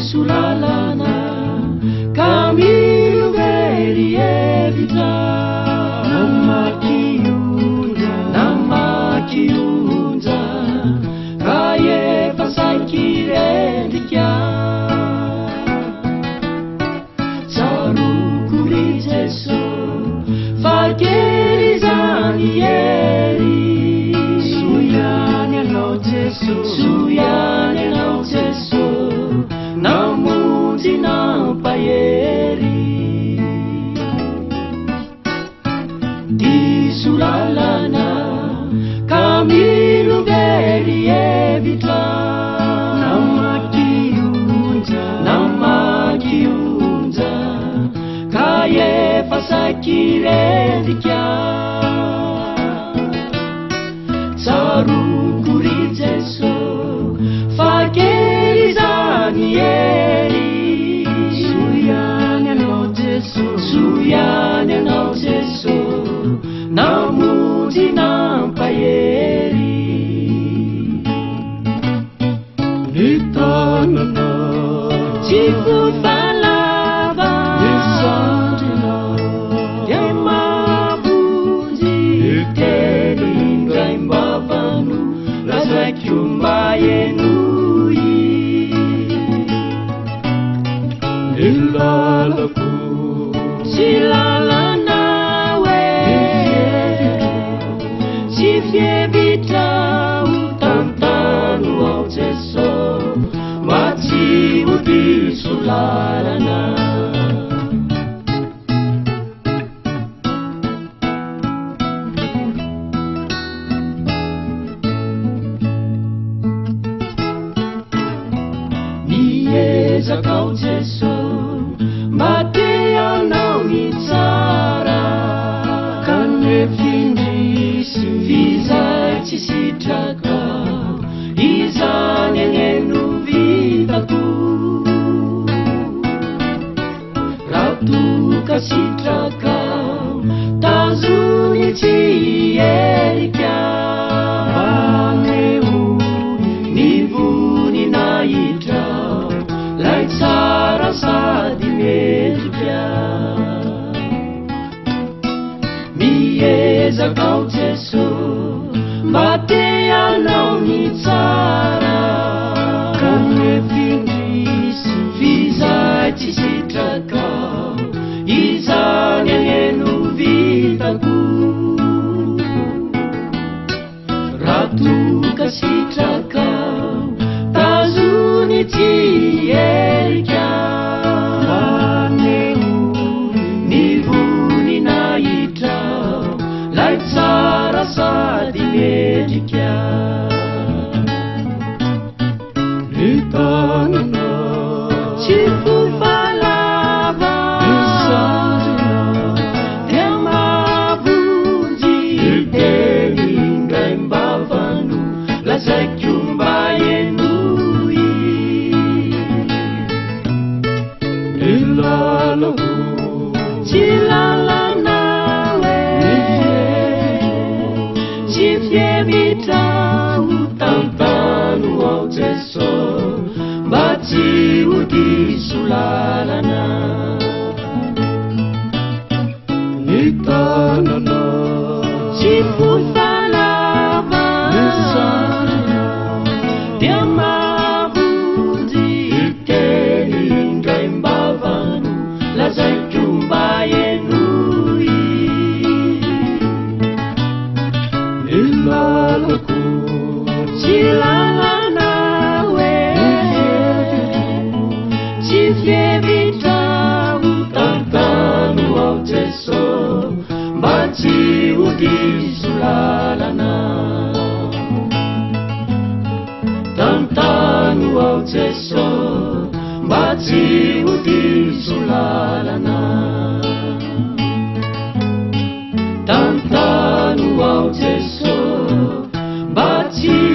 Sulalana Camilo Verievita Namakiunza Kaye Pasakirendika Sarukuri Jesu Fakerizani Eri Suyane no Jesu Suyane no Jesu Namuti na payeri di sulalana Camilo Verievita Namakiunza Kaye Pasakirendika Sarukuri Jesu Fakerizani Suyane no Jesu Namuti na payeri Nitanana Chifu falava Nisandina Yamabuzi Itelinga imbavanu Lazakyumba yenui Nilalaku Silala nawe Sifievita utantanu au Jesu Mati udi sulalana Nieza kau Jesu Matea nao ni tsara Kanefindisi Vizachi sitraka Izany agneno vitako Ratoka sitraka Tazony tsy erika Maneho nivony nahitra Lai tsara sady mendrika Miezakao Jesu Mateanao ny tsara Kanefindrisy Vizay tsy sitraka Izany agneno vitako Ratoka sitraka Tazony tsy erika Maneho nivony nahitra Lai tsara sady mendrika Nitanana Chifu falava Nisandina Yamavunji Itelinga imbavanu Lazakyumba yenui Nilalaku Silala nawe Sifievita utantanu au Jesu Mati udi sulalana Nitanana Chifu falava Nisandina Yamavunji Itelinga imbavanu Lazakyumba yenui Nilalaku Silala nawe Sifievita utantanu au Jesu Mati udi sulalana Tantanu au Jesu Mati udi sulalana Tantanu au Jesu Mati